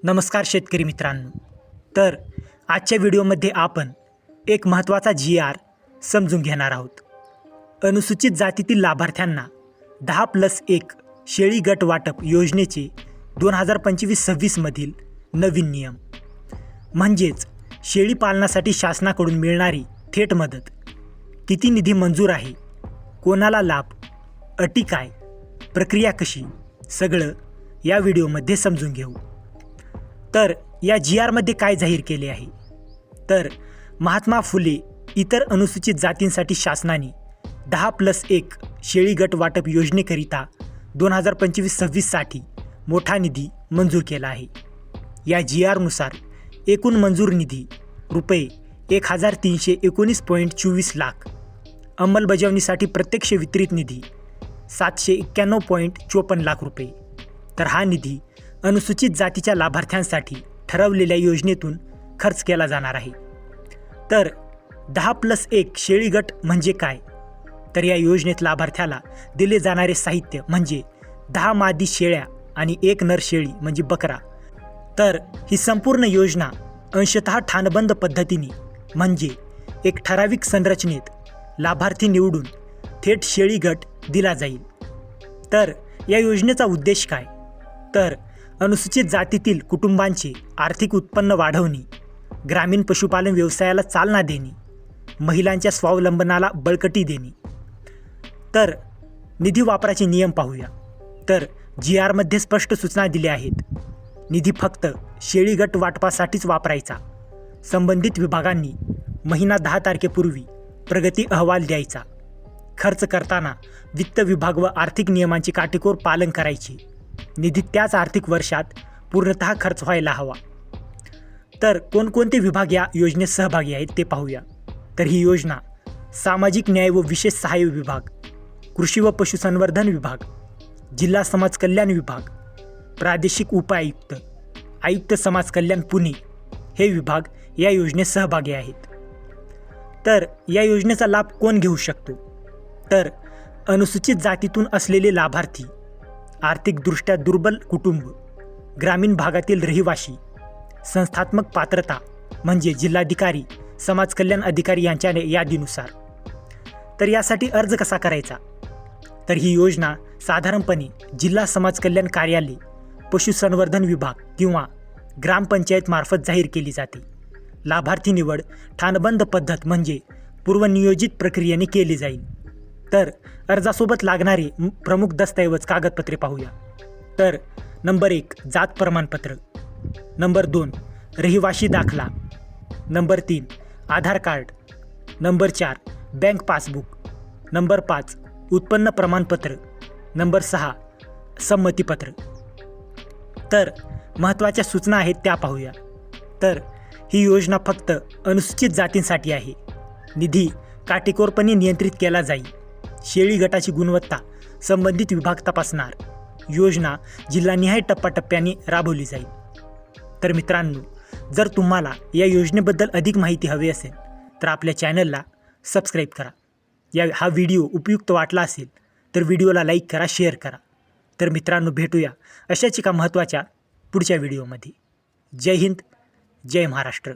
नमस्कार शेतकरी मित्रांनो. तर आजच्या व्हिडिओमध्ये आपण एक महत्त्वाचा GR समजून घेणार आहोत. अनुसूचित जातीतील लाभार्थ्यांना 10+1 शेळी गट वाटप योजनेचे 2025-26 मधील नवीन नियम. म्हणजेच शेळी पालनासाठी शासनाकडून मिळणारी थेट मदत, किती निधी मंजूर आहे, कोणाला लाभ, अटी काय, प्रक्रिया कशी, सगळं या व्हिडिओमध्ये समजून घेऊ. तर या GRमध्ये काय जाहीर केले आहे, तर महात्मा फुले इतर अनुसूचित जातींसाठी शासनाने 10+1 शेळी गट वाटप योजनेकरिता 2025-26 साठी मोठा निधी मंजूर केला आहे. या GRनुसार एकूण मंजूर निधी रुपये 1319.24 लाख, अंमलबजावणीसाठी प्रत्यक्ष वितरित निधी 791.54 लाख रुपये. तर हा निधी अनुसूचित जातीच्या लाभार्थ्यांसाठी ठरवलेल्या योजनेतून खर्च केला जाणार आहे. तर 10+1 शेळी गट म्हणजे काय, तर या योजनेत लाभार्थ्याला दिले जाणारे साहित्य म्हणजे 10 मादी शेळ्या आणि 1 नर शेळी म्हणजे बकरा. तर ही संपूर्ण योजना अंशतः ठाणबंद पद्धतीने म्हणजे एक ठराविक संरचनेत लाभार्थी निवडून थेट शेळी गट दिला जाईल. तर या योजनेचा उद्देश काय, तर अनुसूचित जातीतील कुटुंबांचे आर्थिक उत्पन्न वाढवणे, ग्रामीण पशुपालन व्यवसायाला चालना देणे, महिलांच्या स्वावलंबनाला बळकटी देणे. तर निधी वापराचे नियम पाहूया. तर GRमध्ये स्पष्ट सूचना दिल्या आहेत. निधी फक्त शेळी गट वाटपासाठीच वापरायचा. संबंधित विभागांनी महिना 10 तारखेपूर्वी प्रगती अहवाल द्यायचा. खर्च करताना वित्त विभाग व आर्थिक नियमांचे काटेकोर पालन करायचे. निधी त्याच आर्थिक वर्षात पूर्णतः खर्च व्हायला हवा. तर कोणकोणते विभाग या योजनेत सहभागी आहेत ते पाहूया. तर ही योजना सामाजिक न्याय व विशेष सहाय्य विभाग, कृषी व पशुसंवर्धन विभाग, जिल्हा समाज कल्याण विभाग, प्रादेशिक उपायुक्त, आयुक्त समाज कल्याण पुणे हे विभाग या योजनेत सहभागी आहेत. तर या योजनेचा लाभ कोण घेऊ शकतो, तर अनुसूचित जातीतून असलेले लाभार्थी, आर्थिकदृष्ट्या दुर्बल कुटुंब, ग्रामीण भागातील रहिवासी, संस्थात्मक पात्रता म्हणजे जिल्हाधिकारी, समाज कल्याण अधिकारी यांच्या यादीनुसार. तर यासाठी अर्ज कसा करायचा, तर ही योजना साधारणपणे जिल्हा समाज कल्याण कार्यालय, पशुसंवर्धन विभाग किंवा ग्रामपंचायत मार्फत जाहीर केली जाते. लाभार्थी निवड ठाणबंद पद्धत म्हणजे पूर्वनियोजित प्रक्रियेने केली जाईल. तर अर्जासोबत लागणारे प्रमुख दस्तऐवज कागदपत्रे पाहूया. तर नंबर 1 जात प्रमाणपत्र, नंबर 2 रहिवाशी दाखला, number 3 Aadhaar card, number 4 bank passbook, number 5 उत्पन्न प्रमाणपत्र, नंबर 6 संमतीपत्र. तर महत्त्वाच्या सूचना आहेत त्या पाहूया. तर ही योजना फक्त अनुसूचित जातींसाठी आहे. निधी काटेकोरपणे नियंत्रित केला जाईल. शेळी गटाची गुणवत्ता संबंधित विभाग तपासणार. योजना जिल्हानिहाय टप्प्याटप्प्याने राबवली जाईल. तर मित्रांनो, जर तुम्हाला या योजनेबद्दल अधिक माहिती हवी असेल तर आपल्या चॅनलला सबस्क्राईब करा. हा व्हिडिओ उपयुक्त वाटला असेल तर व्हिडिओला लाईक करा, शेअर करा. तर मित्रांनो, भेटूया अशाच एका महत्त्वाच्या पुढच्या व्हिडिओमध्ये. जय हिंद, जय महाराष्ट्र.